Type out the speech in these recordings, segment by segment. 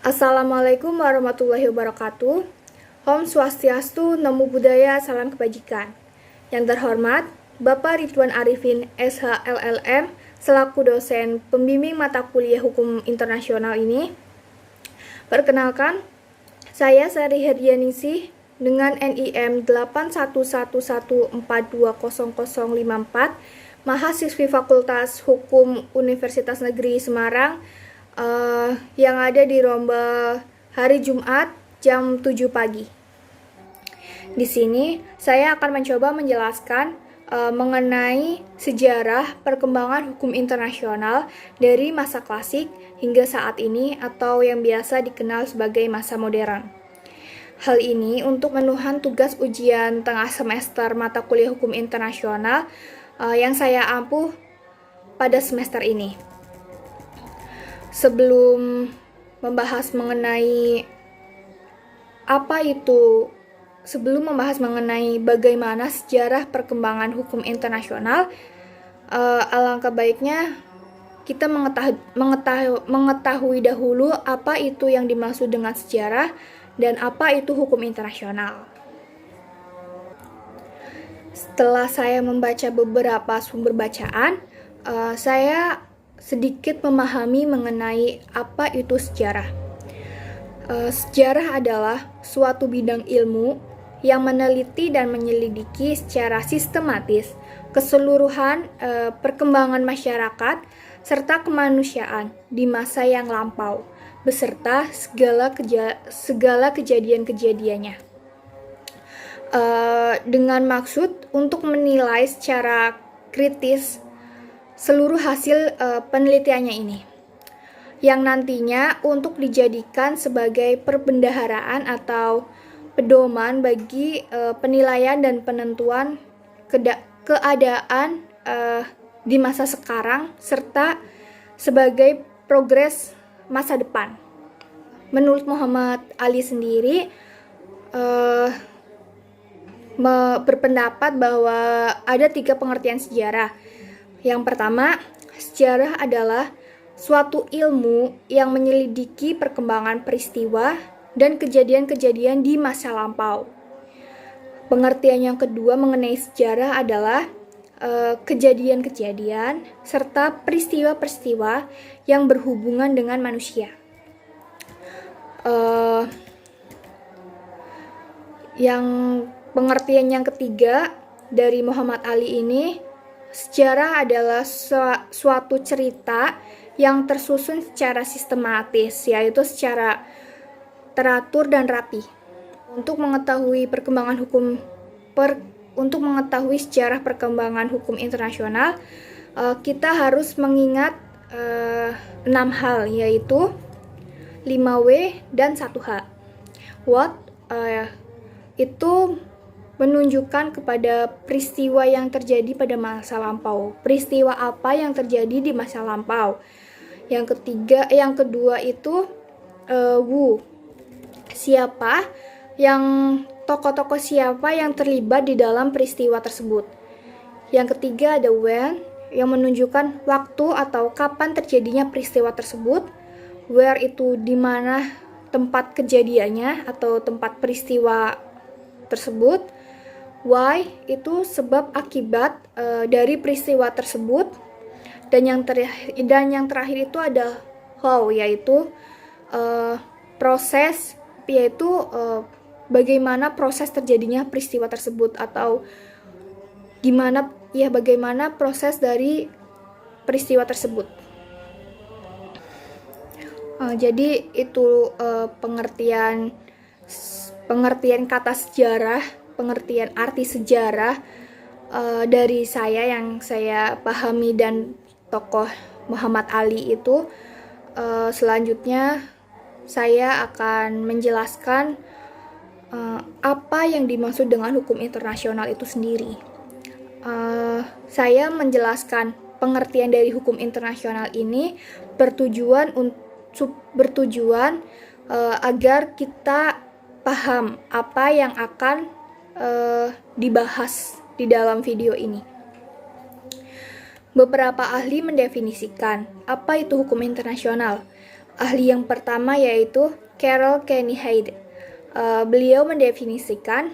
Assalamualaikum warahmatullahi wabarakatuh. Om Swastiastu, Namo Buddhaya, Salam Kebajikan. Yang terhormat, Bapak Ridwan Arifin, SHLLM, selaku dosen pembimbing mata kuliah Hukum Internasional ini. Perkenalkan, saya Sari Herdianingsih dengan NIM 8111420054, mahasiswi Fakultas Hukum Universitas Negeri Semarang, yang ada di Romba hari Jumat jam 7 pagi. Di sini saya akan mencoba menjelaskan mengenai sejarah perkembangan hukum internasional dari masa klasik hingga saat ini atau yang biasa dikenal sebagai masa modern. Hal ini untuk menuhan tugas ujian tengah semester mata kuliah hukum internasional yang saya ampuh pada semester ini. Sebelum membahas mengenai bagaimana sejarah perkembangan hukum internasional, alangkah baiknya kita mengetahui dahulu apa itu yang dimaksud dengan sejarah dan apa itu hukum internasional. Setelah saya membaca beberapa sumber bacaan, saya sedikit memahami mengenai apa itu sejarah. Sejarah adalah suatu bidang ilmu yang meneliti dan menyelidiki secara sistematis keseluruhan perkembangan masyarakat serta kemanusiaan di masa yang lampau, beserta segala kejadian-kejadiannya. Dengan maksud untuk menilai secara kritis seluruh hasil penelitiannya ini, yang nantinya untuk dijadikan sebagai perbendaharaan atau pedoman bagi penilaian dan penentuan keadaan di masa sekarang serta sebagai progres masa depan. Menurut Muhammad Ali sendiri berpendapat bahwa ada 3 pengertian sejarah. Yang pertama, sejarah adalah suatu ilmu yang menyelidiki perkembangan peristiwa dan kejadian-kejadian di masa lampau. Pengertian yang kedua mengenai sejarah adalah kejadian-kejadian serta peristiwa-peristiwa yang berhubungan dengan manusia. Yang pengertian yang ketiga dari Muhammad Ali ini, sejarah adalah suatu cerita yang tersusun secara sistematis, yaitu secara teratur dan rapi. Untuk mengetahui sejarah perkembangan hukum internasional, kita harus mengingat 6 hal, yaitu 5W dan 1H. What itu menunjukkan kepada peristiwa yang terjadi pada masa lampau. Peristiwa apa yang terjadi di masa lampau. Yang kedua itu Wu. Tokoh-tokoh siapa yang terlibat di dalam peristiwa tersebut. Yang ketiga ada When, yang menunjukkan waktu atau kapan terjadinya peristiwa tersebut. Where itu di mana tempat kejadiannya atau tempat peristiwa tersebut. Why itu sebab akibat dari peristiwa tersebut. Dan yang terakhir itu ada how, yaitu proses, yaitu bagaimana proses terjadinya peristiwa tersebut atau bagaimana proses dari peristiwa tersebut. Jadi itu pengertian kata sejarah, pengertian arti sejarah dari saya yang saya pahami dan tokoh Muhammad Ali itu. Selanjutnya saya akan menjelaskan apa yang dimaksud dengan hukum internasional itu sendiri. Saya menjelaskan pengertian dari hukum internasional ini bertujuan agar kita paham apa yang akan dibahas di dalam video ini. Beberapa ahli mendefinisikan apa itu hukum internasional. Ahli yang pertama yaitu Carol Kenny Hyde. Beliau mendefinisikan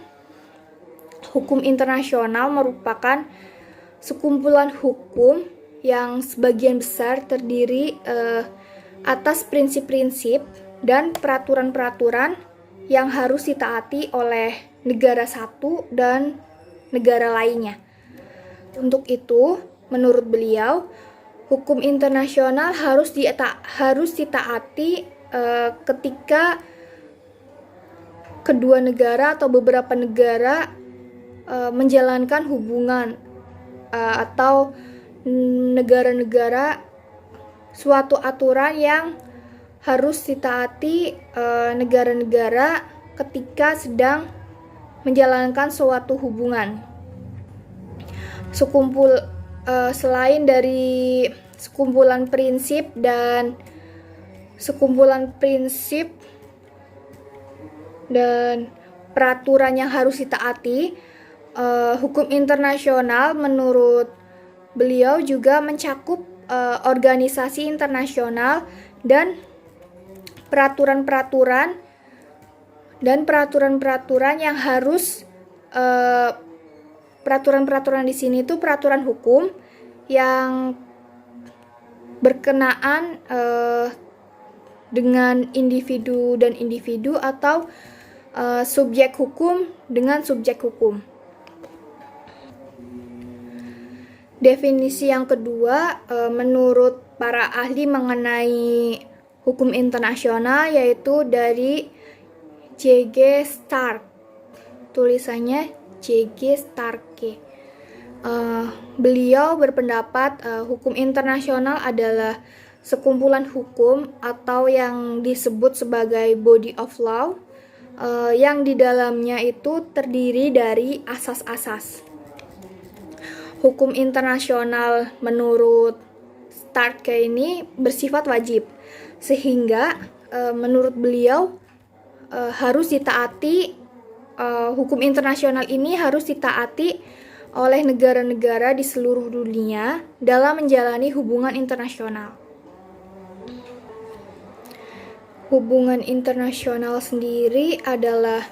hukum internasional merupakan sekumpulan hukum yang sebagian besar terdiri atas prinsip-prinsip dan peraturan-peraturan yang harus ditaati oleh negara satu dan negara lainnya. Untuk itu, menurut beliau, hukum internasional harus ditaati ketika kedua negara atau beberapa negara menjalankan hubungan atau negara-negara suatu aturan yang harus ditaati negara-negara ketika sedang menjalankan suatu hubungan. Selain dari sekumpulan prinsip dan peraturan yang harus ditaati, hukum internasional menurut beliau juga mencakup organisasi internasional dan peraturan-peraturan yang harus peraturan-peraturan di sini itu peraturan hukum yang berkenaan dengan individu dan individu atau subjek hukum dengan subjek hukum. Definisi yang kedua menurut para ahli mengenai hukum internasional yaitu dari J.G. Stark. Tulisannya J.G. Starke. Beliau berpendapat hukum internasional adalah sekumpulan hukum atau yang disebut sebagai body of law yang di dalamnya itu terdiri dari asas-asas. Hukum internasional menurut Starke ini bersifat wajib, sehingga menurut beliau harus ditaati. Hukum internasional ini harus ditaati oleh negara-negara di seluruh dunia dalam menjalani hubungan internasional. Hubungan internasional sendiri adalah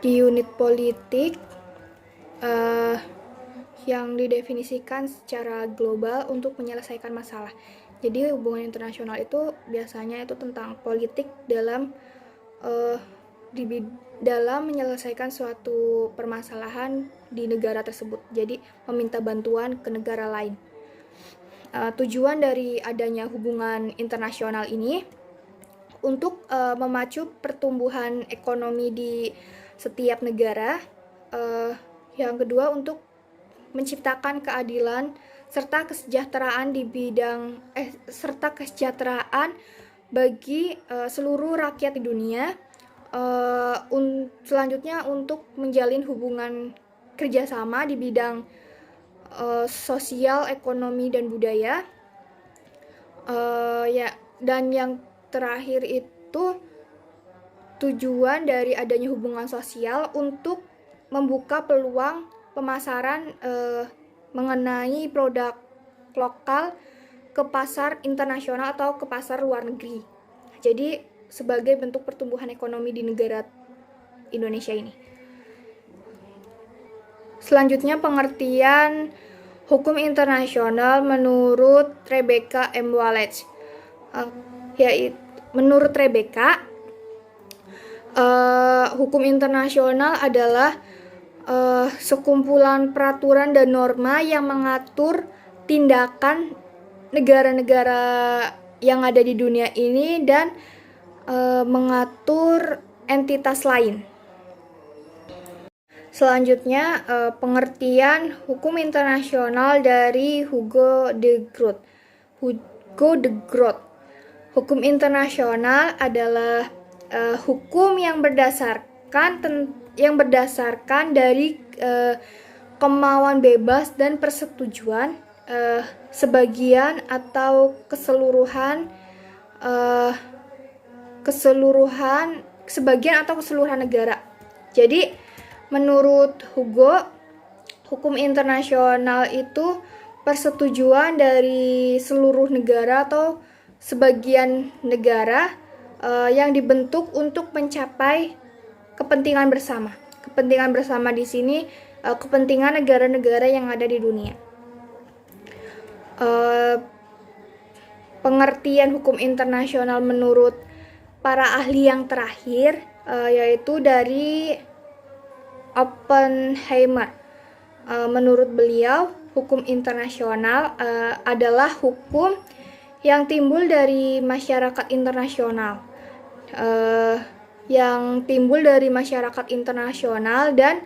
unit politik yang didefinisikan secara global untuk menyelesaikan masalah. Jadi hubungan internasional itu biasanya itu tentang politik dalam menyelesaikan suatu permasalahan di negara tersebut. Jadi meminta bantuan ke negara lain. Tujuan dari adanya hubungan internasional ini untuk memacu pertumbuhan ekonomi di setiap negara. Yang kedua untuk menciptakan keadilan serta kesejahteraan kesejahteraan bagi seluruh rakyat di dunia. Selanjutnya untuk menjalin hubungan kerjasama di bidang sosial, ekonomi, dan budaya. Dan yang terakhir itu tujuan dari adanya hubungan sosial untuk membuka peluang pemasaran mengenai produk lokal ke pasar internasional atau ke pasar luar negeri. Jadi sebagai bentuk pertumbuhan ekonomi di negara Indonesia ini. Selanjutnya pengertian hukum internasional menurut Rebecca M. Wallich. Menurut Rebecca, hukum internasional adalah sekumpulan peraturan dan norma yang mengatur tindakan negara-negara yang ada di dunia ini dan mengatur entitas lain. Selanjutnya pengertian hukum internasional dari Hugo de Groot. Hukum internasional adalah hukum yang berdasarkan dari kemauan bebas dan persetujuan sebagian atau keseluruhan negara. Jadi menurut Hugo, hukum internasional itu persetujuan dari seluruh negara atau sebagian negara yang dibentuk untuk mencapai kepentingan bersama. Kepentingan bersama di sini kepentingan negara-negara yang ada di dunia. Pengertian hukum internasional menurut para ahli yang terakhir yaitu dari Oppenheimer. Menurut beliau, hukum internasional adalah hukum yang timbul dari masyarakat internasional, dan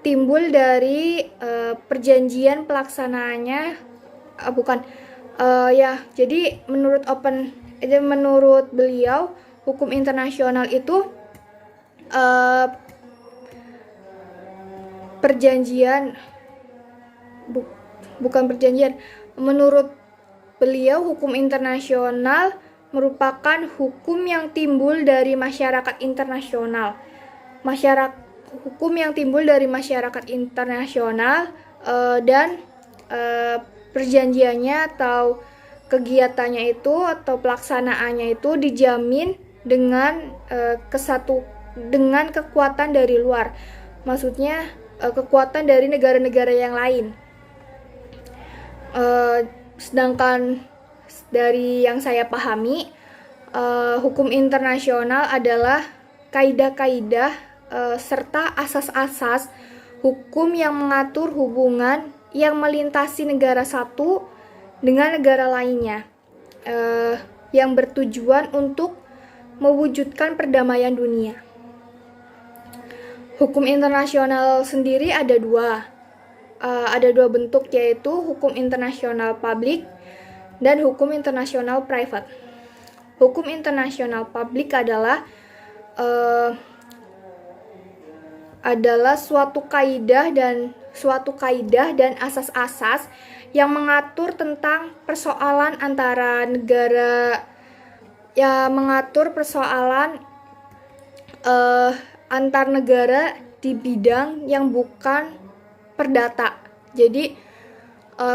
timbul dari perjanjian pelaksanaannya, jadi menurut beliau hukum internasional itu menurut beliau hukum internasional merupakan hukum yang timbul dari masyarakat internasional. Dan perjanjiannya atau kegiatannya itu atau pelaksanaannya itu dijamin dengan kekuatan dari luar. Maksudnya kekuatan dari negara-negara yang lain. Sedangkan dari yang saya pahami, hukum internasional adalah kaidah-kaidah serta asas-asas hukum yang mengatur hubungan yang melintasi negara satu dengan negara lainnya, yang bertujuan untuk mewujudkan perdamaian dunia. Hukum internasional sendiri ada dua bentuk, yaitu hukum internasional publik dan hukum internasional private. Hukum internasional publik adalah suatu kaidah dan asas-asas yang mengatur tentang persoalan antara negara, antar negara di bidang yang bukan perdata. Jadi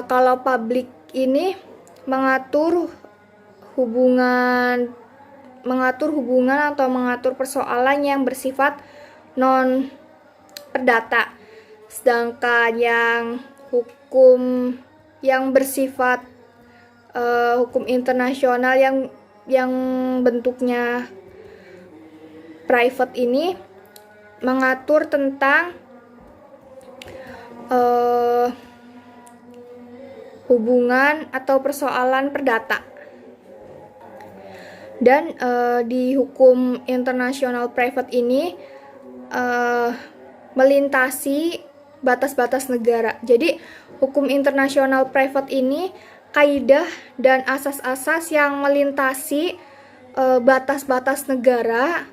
kalau publik ini mengatur hubungan atau mengatur persoalan yang bersifat non perdata. Sedangkan yang hukum yang bersifat hukum internasional yang bentuknya private ini mengatur tentang hubungan atau persoalan perdata. Dan di hukum internasional private ini melintasi batas-batas negara. Jadi hukum internasional private ini kaidah dan asas-asas yang melintasi batas-batas negara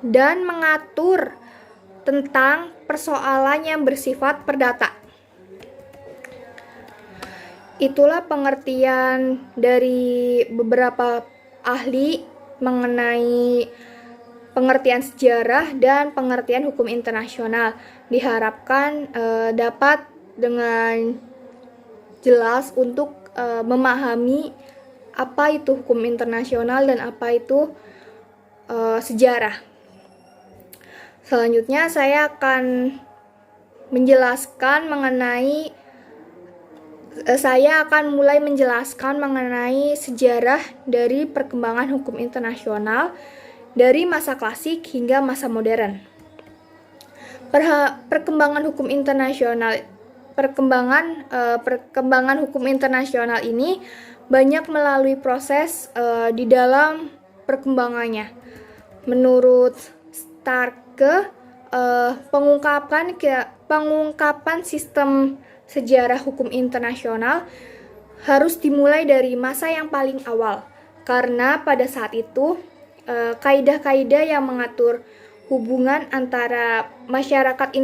dan mengatur tentang persoalan yang bersifat perdata. Itulah pengertian dari beberapa ahli mengenai pengertian sejarah dan pengertian hukum internasional. Diharapkan dapat dengan jelas untuk memahami apa itu hukum internasional dan apa itu sejarah. Selanjutnya saya akan mulai menjelaskan mengenai sejarah dari perkembangan hukum internasional dari masa klasik hingga masa modern. Perkembangan hukum internasional ini banyak melalui proses di dalam perkembangannya. Menurut Starke, pengungkapan sistem sejarah hukum internasional harus dimulai dari masa yang paling awal, karena pada saat itu kaidah-kaidah yang mengatur hubungan antara masyarakat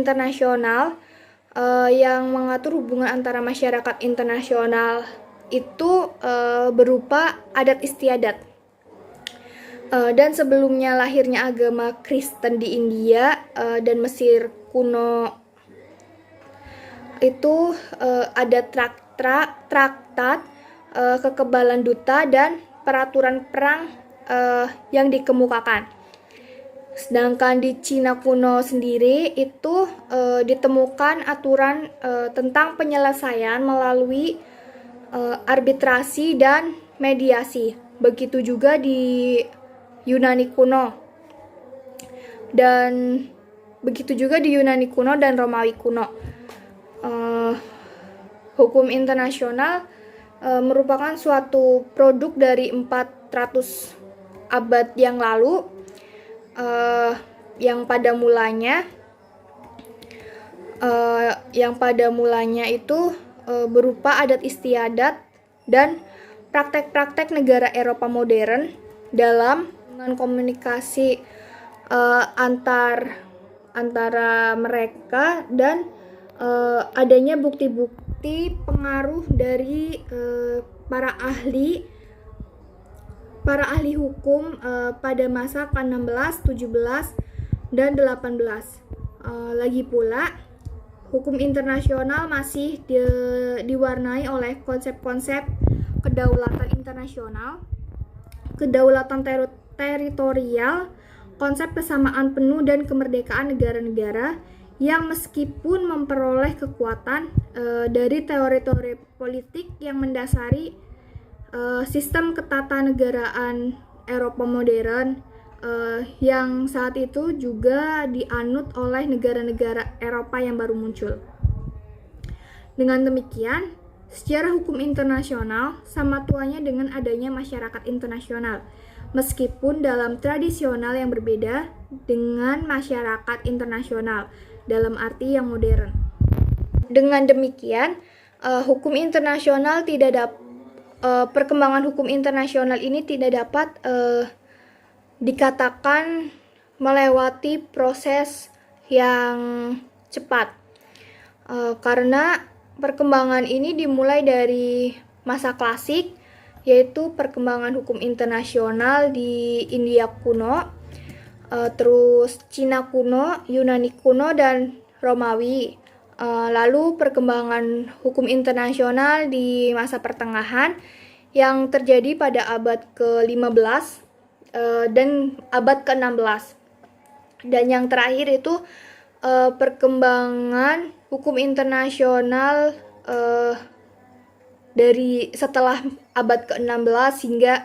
internasional itu berupa adat istiadat. Dan sebelumnya lahirnya agama Kristen di India dan Mesir kuno itu ada traktat kekebalan duta, dan peraturan perang yang dikemukakan. Sedangkan di Cina kuno sendiri itu ditemukan aturan tentang penyelesaian melalui arbitrasi dan mediasi. Begitu juga di Yunani kuno. Dan begitu juga di Yunani kuno dan Romawi kuno. Hukum internasional merupakan suatu produk dari 400 abad yang lalu, yang pada mulanya itu berupa adat istiadat dan praktek-praktek negara Eropa modern dalam komunikasi antara mereka, dan adanya bukti-bukti pengaruh dari para ahli hukum pada masa ke-16, 17, dan 18. Lagi pula, hukum internasional masih diwarnai oleh konsep-konsep kedaulatan internasional, kedaulatan teritorial, konsep kesamaan penuh dan kemerdekaan negara-negara yang meskipun memperoleh kekuatan dari teori-teori politik yang mendasari sistem ketatanegaraan Eropa modern yang saat itu juga dianut oleh negara-negara Eropa yang baru muncul. Dengan demikian, sejarah hukum internasional sama tuanya dengan adanya masyarakat internasional, meskipun dalam tradisional yang berbeda dengan masyarakat internasional dalam arti yang modern. Dengan demikian, hukum internasional perkembangan hukum internasional ini tidak dapat dikatakan melewati proses yang cepat, karena perkembangan ini dimulai dari masa klasik, yaitu perkembangan hukum internasional di India kuno, terus Cina kuno, Yunani kuno, dan Romawi. Lalu perkembangan hukum internasional di masa pertengahan yang terjadi pada abad ke-15 dan abad ke-16. Dan yang terakhir itu perkembangan hukum internasional dari setelah abad ke-16 hingga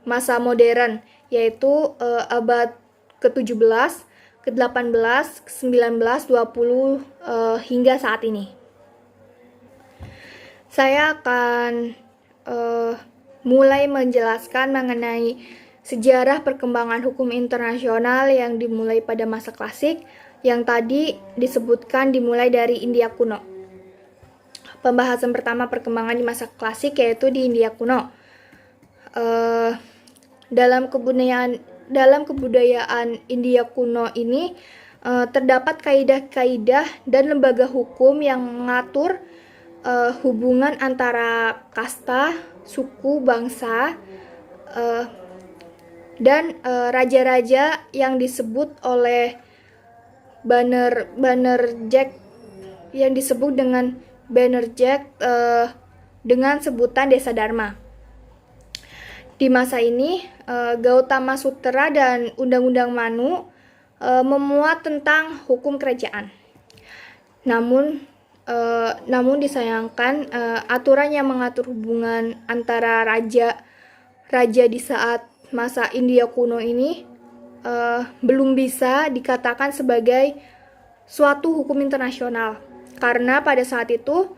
masa modern, yaitu abad ke-17, ke-18, ke-19, 20 hingga saat ini. Saya akan mulai menjelaskan mengenai sejarah perkembangan hukum internasional yang dimulai pada masa klasik, yang tadi disebutkan dimulai dari India kuno. Pembahasan pertama perkembangan di masa klasik yaitu di India kuno. Dalam kebudayaan India kuno ini terdapat kaidah-kaidah dan lembaga hukum yang mengatur hubungan antara kasta, suku, bangsa, dan raja-raja yang disebut oleh Banerjee, yang disebut dengan Banerjee dengan sebutan Desa Dharma. Di masa ini, Gautama Sutra dan Undang-Undang Manu memuat tentang hukum kerajaan. Namun disayangkan, aturan yang mengatur hubungan antara raja di saat masa India kuno ini belum bisa dikatakan sebagai suatu hukum internasional, karena pada saat itu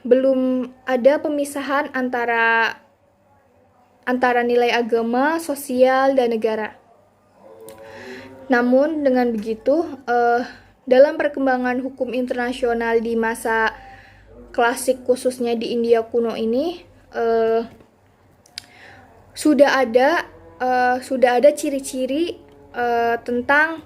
belum ada pemisahan antara nilai agama, sosial, dan negara. Namun dengan begitu, dalam perkembangan hukum internasional di masa klasik khususnya di India kuno ini, sudah ada ciri-ciri tentang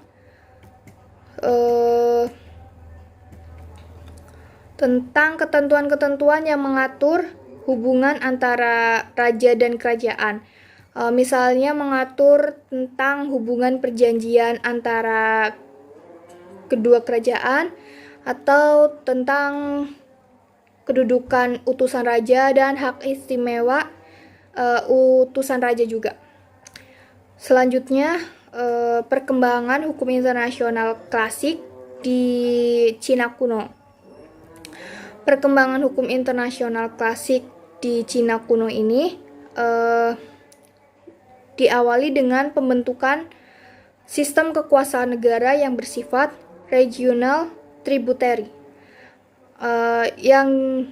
ketentuan-ketentuan yang mengatur hubungan antara raja dan kerajaan. Misalnya mengatur tentang hubungan perjanjian antara kedua kerajaan, atau tentang kedudukan utusan raja, dan hak istimewa utusan raja juga. Selanjutnya, perkembangan hukum internasional klasik di Cina kuno. Perkembangan hukum internasional klasik di Cina kuno ini diawali dengan pembentukan sistem kekuasaan negara yang bersifat regional tributary, yang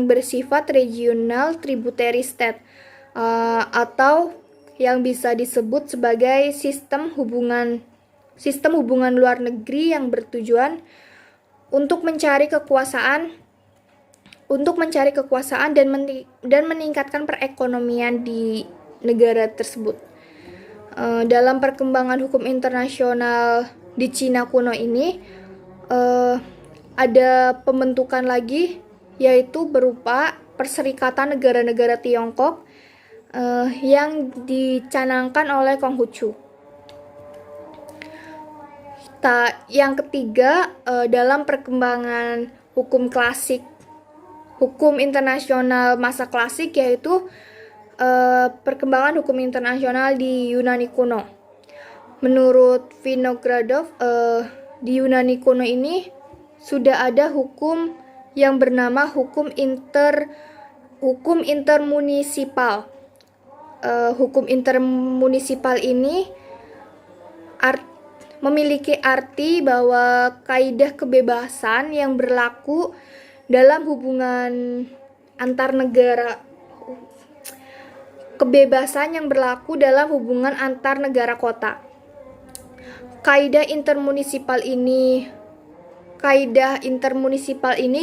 bersifat regional tributary state, atau yang bisa disebut sebagai sistem hubungan luar negeri yang bertujuan untuk mencari kekuasaan dan meningkatkan perekonomian di negara tersebut. Dalam perkembangan hukum internasional di Cina kuno ini, ada pembentukan lagi, yaitu berupa Perserikatan Negara-Negara Tiongkok yang dicanangkan oleh Konghucu. Yang ketiga, dalam perkembangan hukum internasional masa klasik, yaitu perkembangan hukum internasional di Yunani kuno. Menurut Vinogradov, di Yunani kuno ini sudah ada hukum yang bernama hukum intermunisipal. Hukum intermunisipal ini memiliki arti bahwa kaidah kebebasan yang berlaku dalam hubungan antar negara kota. Kaidah intermunisipal ini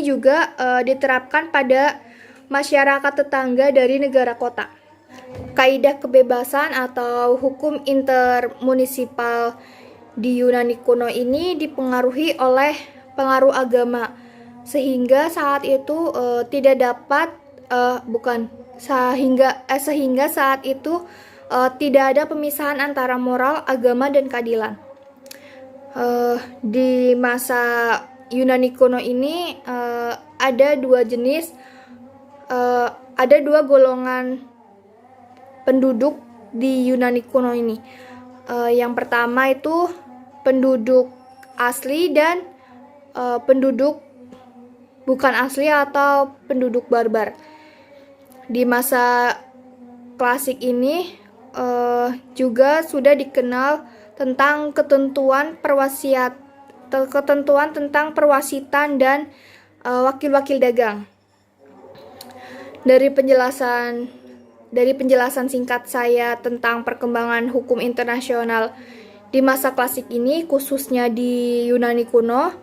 juga diterapkan pada masyarakat tetangga dari negara kota. Kaidah kebebasan atau hukum intermunisipal di Yunani kuno ini dipengaruhi oleh pengaruh agama, sehingga saat itu tidak ada pemisahan antara moral, agama, dan keadilan. Di masa Yunani kuno ini ada dua golongan penduduk di Yunani kuno ini. Yang pertama itu penduduk asli dan penduduk bukan asli atau penduduk barbar. Di masa klasik ini juga sudah dikenal tentang ketentuan tentang perwasitan dan wakil-wakil dagang. Dari penjelasan singkat saya tentang perkembangan hukum internasional di masa klasik ini, khususnya di Yunani kuno,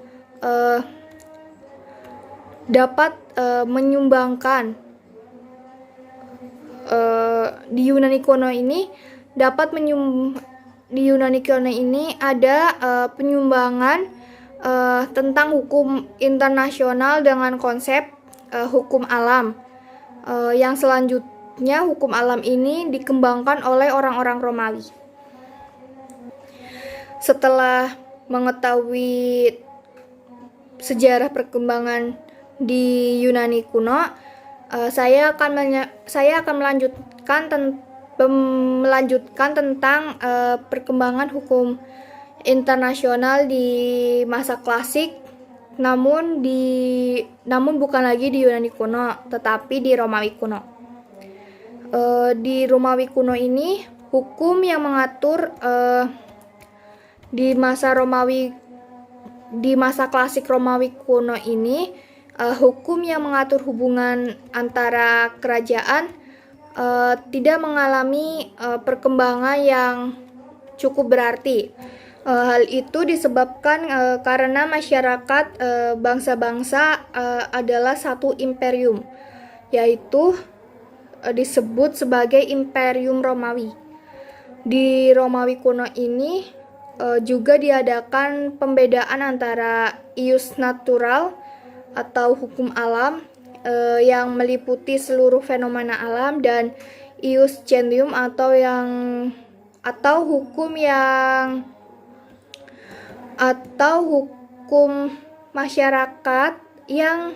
dapat menyumbangkan di Yunani kuno ini ada penyumbangan tentang hukum internasional dengan konsep hukum alam, yang selanjutnya hukum alam ini dikembangkan oleh orang-orang Romawi. Setelah mengetahui sejarah perkembangan di Yunani kuno, saya akan melanjutkan tentang perkembangan hukum internasional di masa klasik, namun bukan lagi di Yunani kuno, tetapi di Romawi kuno. Di Romawi kuno ini, hukum yang mengatur di masa klasik Romawi kuno ini, hukum yang mengatur hubungan antara kerajaan tidak mengalami perkembangan yang cukup berarti. Hal itu disebabkan karena masyarakat bangsa-bangsa adalah satu imperium, yaitu disebut sebagai Imperium Romawi. Di Romawi kuno ini juga diadakan pembedaan antara ius natural atau hukum alam yang meliputi seluruh fenomena alam, dan ius gentium atau hukum masyarakat yang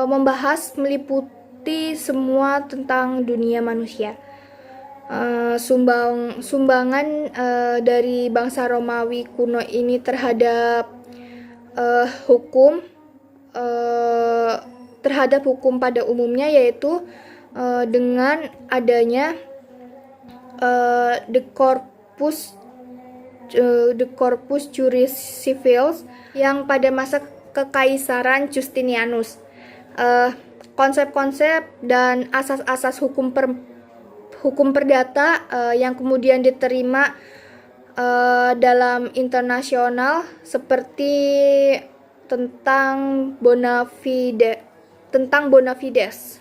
membahas meliputi semua tentang dunia manusia. Sumbangan dari bangsa Romawi kuno ini terhadap hukum pada umumnya, yaitu dengan adanya The Corpus Juris Civilis yang pada masa Kekaisaran Justinianus. Konsep-konsep dan asas-asas hukum perdata yang kemudian diterima dalam internasional, seperti tentang bona fides.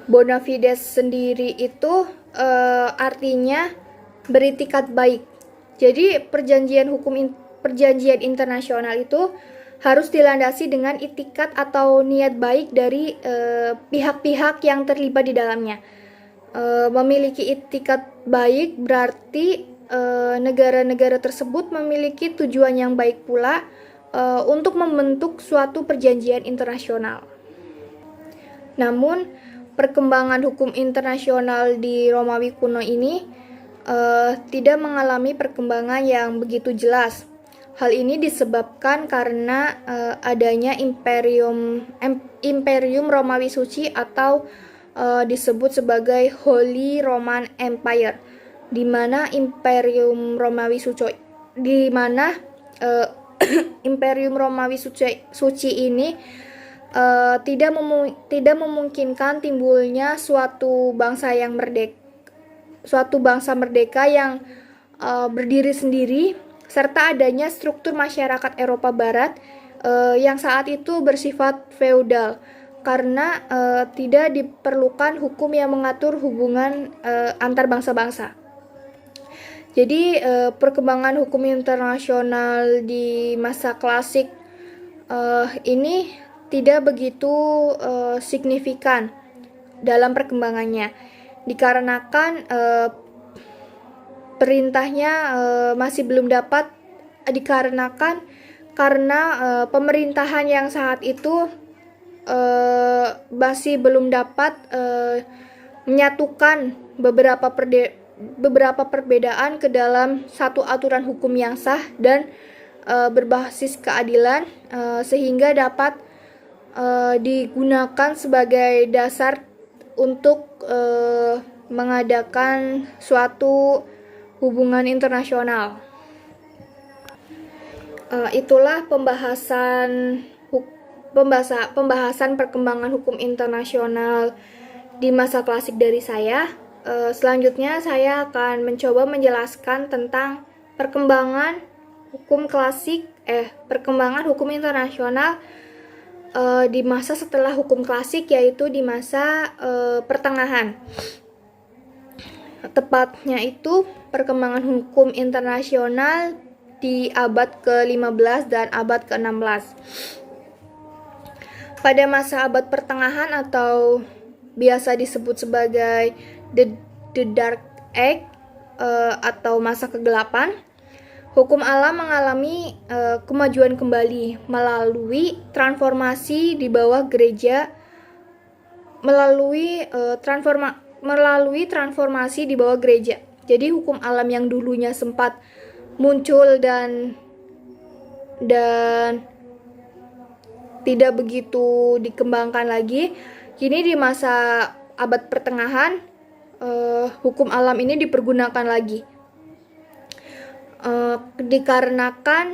Bona fides sendiri itu artinya beritikat baik. Jadi perjanjian internasional itu harus dilandasi dengan itikat atau niat baik dari pihak-pihak yang terlibat di dalamnya. Memiliki itikat baik berarti negara-negara tersebut memiliki tujuan yang baik pula untuk membentuk suatu perjanjian internasional. Namun, perkembangan hukum internasional di Romawi kuno ini tidak mengalami perkembangan yang begitu jelas. Hal ini disebabkan karena adanya Imperium Romawi Suci atau disebut sebagai Holy Roman Empire, di mana Imperium Romawi Suci ini tidak memungkinkan timbulnya suatu bangsa merdeka yang berdiri sendiri, serta adanya struktur masyarakat Eropa Barat yang saat itu bersifat feodal, karena tidak diperlukan hukum yang mengatur hubungan antar bangsa-bangsa. Jadi perkembangan hukum internasional di masa klasik ini tidak begitu signifikan dalam perkembangannya, dikarenakan perintahnya masih belum dapat karena pemerintahan yang saat itu masih belum dapat menyatukan beberapa perbedaan ke dalam satu aturan hukum yang sah dan berbasis keadilan, sehingga dapat digunakan sebagai dasar untuk mengadakan suatu hubungan internasional. Itulah pembahasan perkembangan hukum internasional di masa klasik dari saya. Selanjutnya saya akan mencoba menjelaskan tentang perkembangan hukum internasional di masa setelah hukum klasik, yaitu di masa pertengahan. Tepatnya itu perkembangan hukum internasional di abad ke-15 dan abad ke-16. Pada masa abad pertengahan atau biasa disebut sebagai The Dark Age atau masa kegelapan, hukum alam mengalami kemajuan kembali melalui transformasi di bawah gereja, melalui transformasi di bawah gereja. Jadi hukum alam yang dulunya sempat muncul dan tidak begitu dikembangkan lagi, kini di masa abad pertengahan hukum alam ini dipergunakan lagi, dikarenakan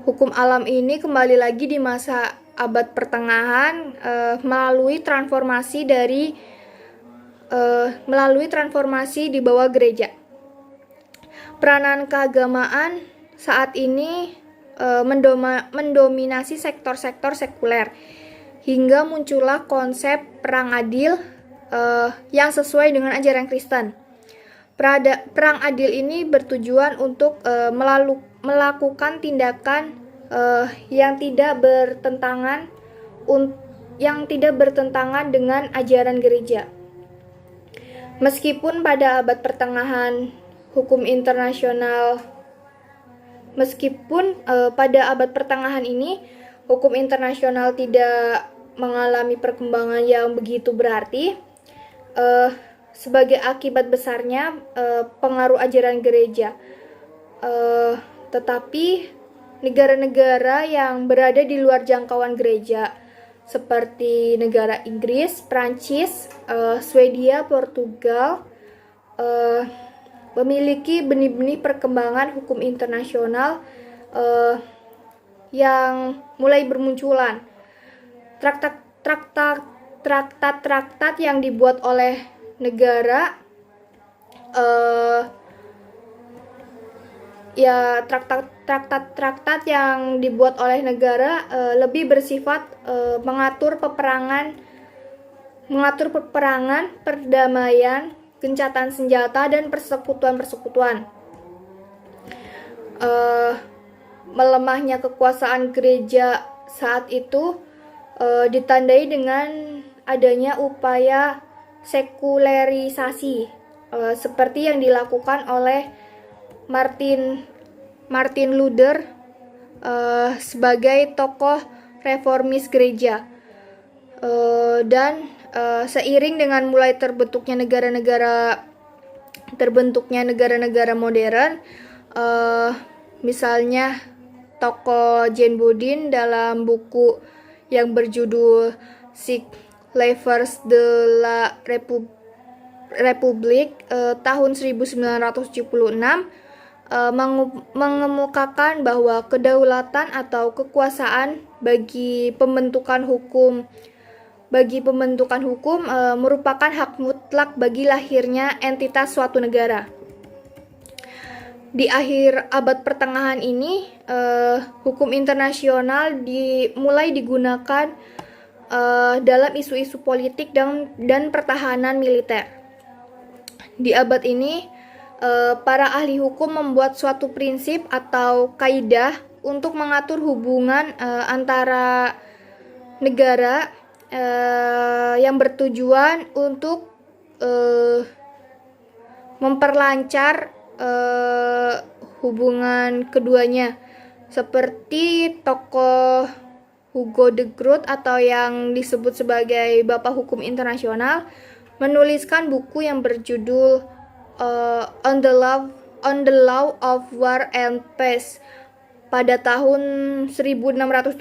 hukum alam ini kembali lagi di masa abad pertengahan melalui transformasi di bawah gereja. Peranan keagamaan saat ini mendominasi sektor-sektor sekuler, hingga muncullah konsep perang adil yang sesuai dengan ajaran Kristen. Perang adil ini bertujuan untuk melakukan tindakan yang tidak bertentangan dengan ajaran gereja. Meskipun pada abad pertengahan hukum internasional Meskipun pada abad pertengahan ini hukum internasional tidak mengalami perkembangan yang begitu berarti, sebagai akibat besarnya pengaruh ajaran gereja. Tetapi negara-negara yang berada di luar jangkauan gereja seperti negara Inggris, Prancis, Swedia, Portugal memiliki benih-benih perkembangan hukum internasional yang mulai bermunculan. Traktat-traktat yang dibuat oleh negara traktat-traktat yang dibuat oleh negara lebih bersifat mengatur peperangan, perdamaian, gencatan senjata, dan persekutuan-persekutuan. Melemahnya kekuasaan gereja saat itu ditandai dengan adanya upaya sekulerisasi seperti yang dilakukan oleh Martin Luther sebagai tokoh reformis gereja, dan seiring dengan mulai terbentuknya negara-negara modern, misalnya tokoh Jane Bodin dalam buku yang berjudul Six Levers de la Republique tahun 1976 mengemukakan bahwa kedaulatan atau kekuasaan bagi pembentukan hukum merupakan hak mutlak bagi lahirnya entitas suatu negara. Di akhir abad pertengahan ini, hukum internasional mulai digunakan dalam isu-isu politik dan pertahanan militer. Di abad ini, para ahli hukum membuat suatu prinsip atau kaidah untuk mengatur hubungan antara negara yang bertujuan untuk memperlancar hubungan keduanya, seperti tokoh Hugo de Groot atau yang disebut sebagai Bapak Hukum Internasional menuliskan buku yang berjudul On the Law of War and Peace pada tahun 1625,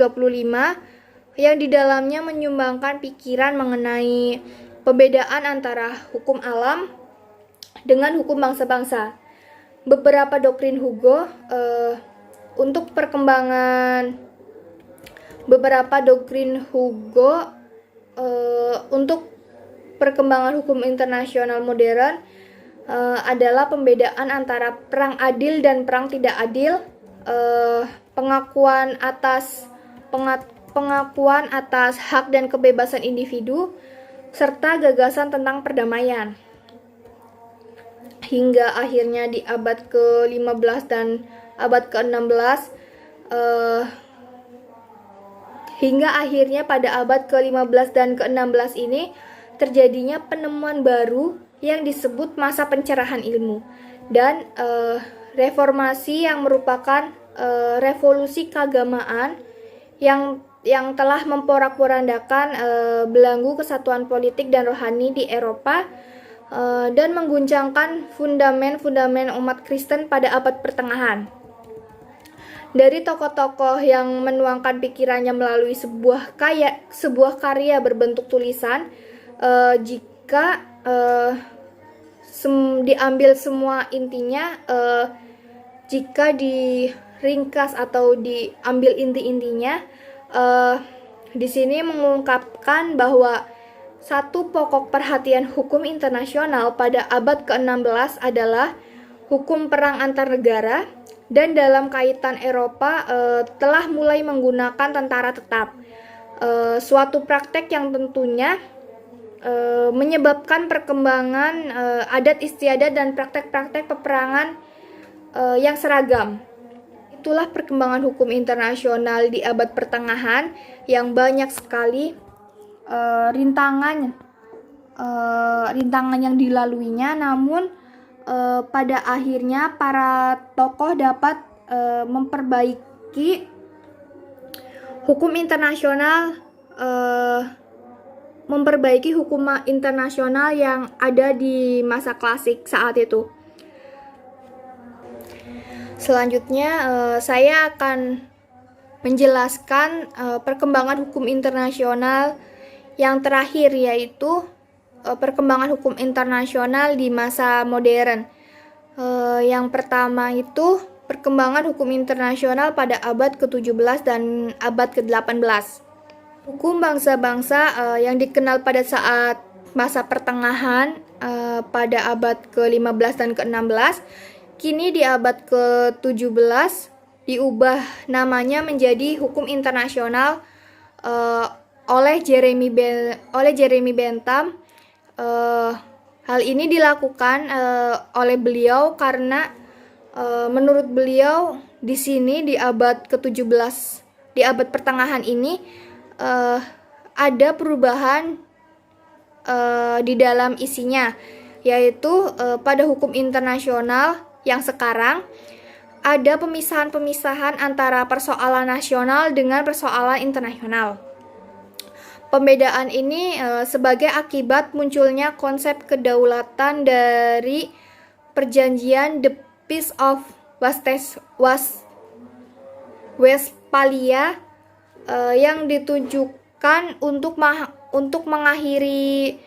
yang di dalamnya menyumbangkan pikiran mengenai pembedaan antara hukum alam dengan hukum bangsa-bangsa. Beberapa doktrin Hugo untuk perkembangan hukum internasional modern adalah pembedaan antara perang adil dan perang tidak adil, pengakuan atas hak dan kebebasan individu, serta gagasan tentang perdamaian. Hingga akhirnya di abad ke-15 dan abad ke-16, hingga akhirnya pada abad ke-15 dan ke-16 ini terjadinya penemuan baru yang disebut masa pencerahan ilmu dan reformasi yang merupakan revolusi keagamaan yang telah memporak-porandakan belenggu kesatuan politik dan rohani di Eropa dan mengguncangkan fundament-fundament umat Kristen pada abad pertengahan. Dari tokoh-tokoh yang menuangkan pikirannya melalui sebuah karya berbentuk tulisan, jika diambil semua intinya, jika diringkas atau diambil inti-intinya, di sini mengungkapkan bahwa satu pokok perhatian hukum internasional pada abad ke-16 adalah hukum perang antar negara, dan dalam kaitan Eropa telah mulai menggunakan tentara tetap, suatu praktek yang tentunya menyebabkan perkembangan adat istiadat dan praktek-praktek peperangan yang seragam. Itulah perkembangan hukum internasional di abad pertengahan yang banyak sekali rintangan yang dilaluinya, namun pada akhirnya para tokoh dapat memperbaiki hukum internasional yang ada di masa klasik saat itu. Selanjutnya saya akan menjelaskan perkembangan hukum internasional yang terakhir, yaitu perkembangan hukum internasional di masa modern. Yang pertama itu perkembangan hukum internasional pada abad ke-17 dan abad ke-18. Hukum bangsa-bangsa yang dikenal pada saat masa pertengahan pada abad ke-15 dan ke-16, kini di abad ke-17 diubah namanya menjadi hukum internasional oleh Jeremy Bentham. Hal ini dilakukan oleh beliau karena menurut beliau di sini di abad ke-17, di abad pertengahan ini ada perubahan di dalam isinya, yaitu pada hukum internasional yang sekarang ada pemisahan-pemisahan antara persoalan nasional dengan persoalan internasional. Pembedaan ini sebagai akibat munculnya konsep kedaulatan dari perjanjian The Peace of Westphalia yang ditujukan untuk mengakhiri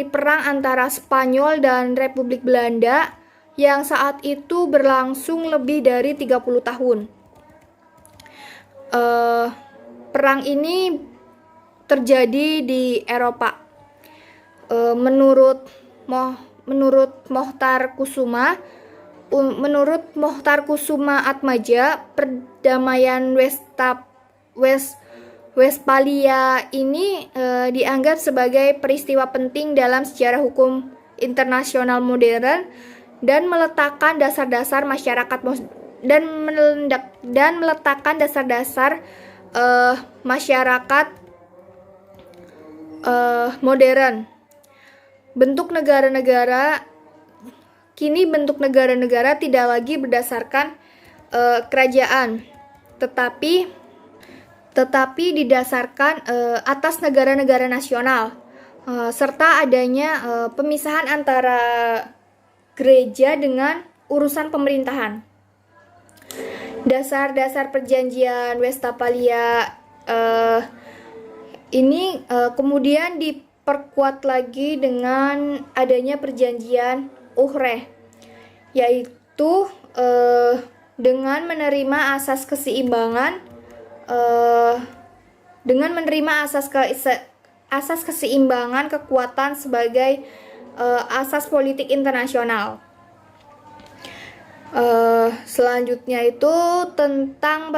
perang antara Spanyol dan Republik Belanda yang saat itu berlangsung lebih dari 30 tahun. Perang ini terjadi di Eropa. Menurut Mohtar Kusuma Atmaja, perdamaian Westphalia ini dianggap sebagai peristiwa penting dalam sejarah hukum internasional modern dan meletakkan dasar-dasar masyarakat modern. Kini bentuk negara-negara tidak lagi berdasarkan kerajaan, tetapi didasarkan atas negara-negara nasional, serta adanya pemisahan antara gereja dengan urusan pemerintahan. Dasar-dasar perjanjian Westphalia ini kemudian diperkuat lagi dengan adanya perjanjian Uhre, yaitu dengan menerima asas keseimbangan kekuatan sebagai asas politik internasional. Selanjutnya itu tentang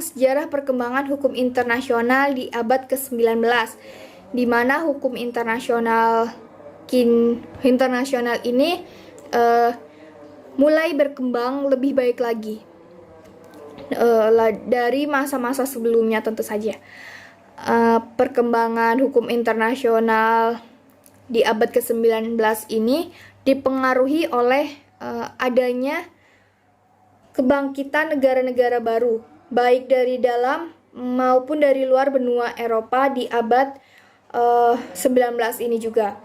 sejarah perkembangan hukum internasional di abad ke-19, di mana hukum internasional ini mulai berkembang lebih baik lagi dari masa-masa sebelumnya tentu saja. Perkembangan hukum internasional di abad ke-19 ini dipengaruhi oleh adanya kebangkitan negara-negara baru, baik dari dalam maupun dari luar benua Eropa di abad 19 ini juga.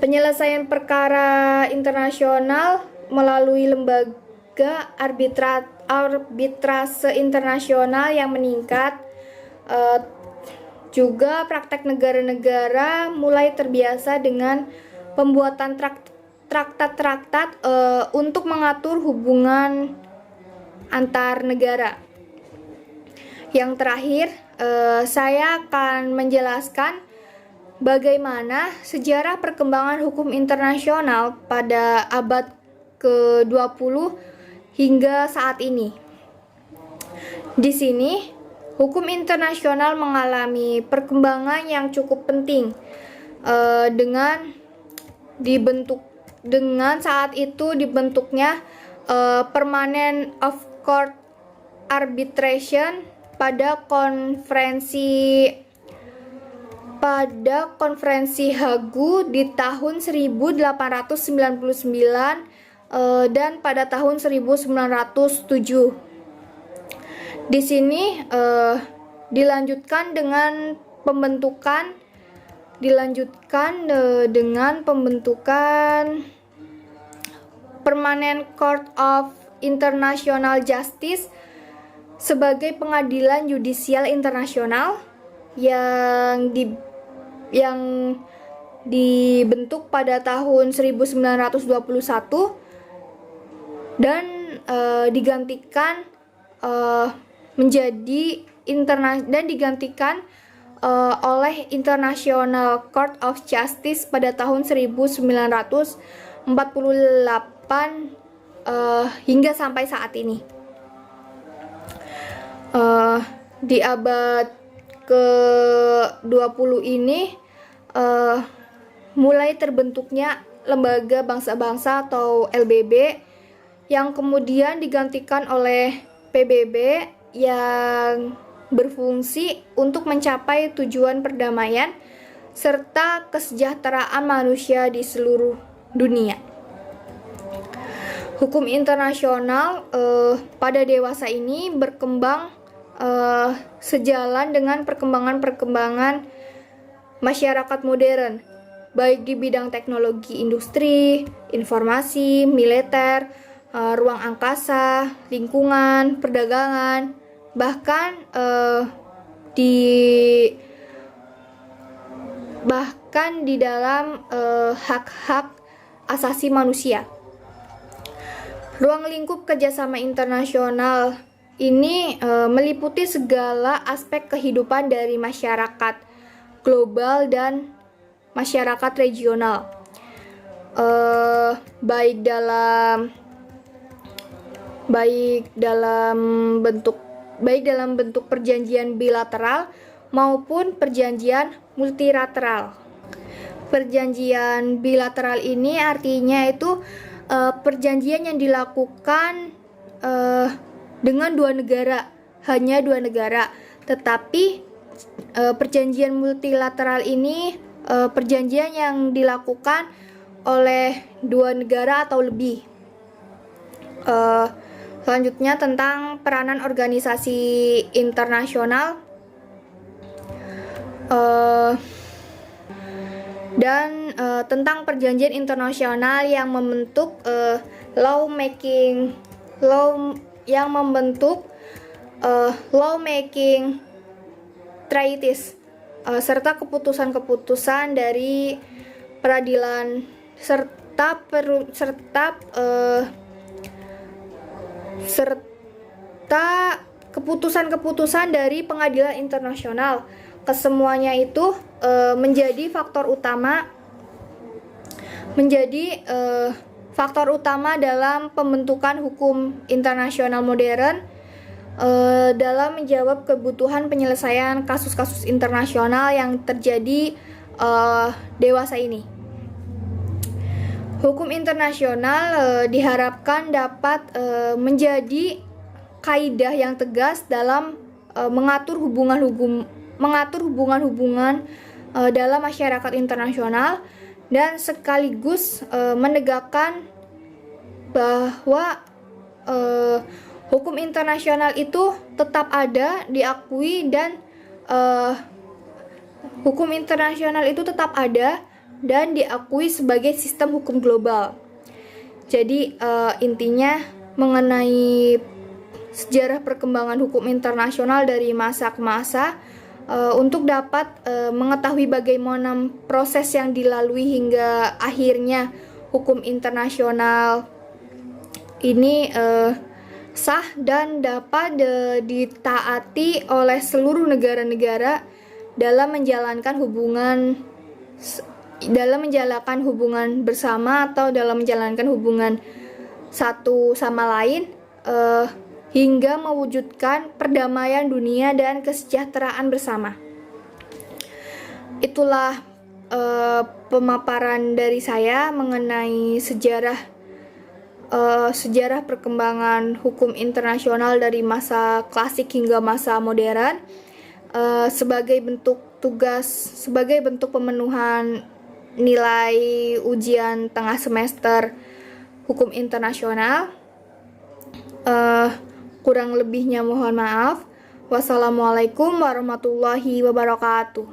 Penyelesaian perkara internasional melalui lembaga arbitrase internasional yang meningkat. Juga praktek negara-negara mulai terbiasa dengan pembuatan traktat-traktat untuk mengatur hubungan antar negara. Yang terakhir, saya akan menjelaskan bagaimana sejarah perkembangan hukum internasional pada abad ke-20 hingga saat ini. Di sini, hukum internasional mengalami perkembangan yang cukup penting dengan saat itu dibentuknya Permanent of Court Arbitration pada konferensi Hagu di tahun 1899 dan pada tahun 1907. Di sini dilanjutkan dengan pembentukan Permanent Court of International Justice sebagai pengadilan yudisial internasional yang dibentuk pada tahun 1921 dan digantikan oleh International Court of Justice pada tahun 1948 hingga sampai saat ini. Di abad ke-20 ini mulai terbentuknya Lembaga Bangsa-Bangsa atau LBB yang kemudian digantikan oleh PBB yang berfungsi untuk mencapai tujuan perdamaian serta kesejahteraan manusia di seluruh dunia. Hukum internasional pada dewasa ini berkembang sejalan dengan perkembangan masyarakat modern, baik di bidang teknologi industri, informasi, militer, ruang angkasa, lingkungan, perdagangan, bahkan di dalam hak-hak asasi manusia. Ruang lingkup kerjasama internasional ini meliputi segala aspek kehidupan dari masyarakat global dan masyarakat regional, baik dalam bentuk perjanjian bilateral maupun perjanjian multilateral. Perjanjian bilateral ini artinya itu perjanjian yang dilakukan dengan hanya dua negara. Tetapi perjanjian multilateral ini perjanjian yang dilakukan oleh dua negara atau lebih. Selanjutnya tentang peranan organisasi internasional dan tentang perjanjian internasional yang membentuk lawmaking treaties serta keputusan-keputusan dari peradilan serta keputusan-keputusan dari pengadilan internasional. Kesemuanya itu menjadi faktor utama dalam pembentukan hukum internasional modern dalam menjawab kebutuhan penyelesaian kasus-kasus internasional yang terjadi dewasa ini. Hukum internasional diharapkan dapat menjadi kaidah yang tegas dalam mengatur hubungan-hubungan dalam masyarakat internasional dan sekaligus menegakkan bahwa hukum internasional itu tetap ada, diakui dan diakui sebagai sistem hukum global. Jadi intinya mengenai sejarah perkembangan hukum internasional dari masa ke masa untuk dapat mengetahui bagaimana proses yang dilalui hingga akhirnya hukum internasional ini sah dan dapat ditaati oleh seluruh negara-negara dalam menjalankan hubungan bersama atau dalam menjalankan hubungan satu sama lain hingga mewujudkan perdamaian dunia dan kesejahteraan bersama. Itulah pemaparan dari saya mengenai sejarah perkembangan hukum internasional dari masa klasik hingga masa modern sebagai bentuk pemenuhan nilai ujian tengah semester hukum internasional. Kurang lebihnya mohon maaf. Wassalamualaikum warahmatullahi wabarakatuh.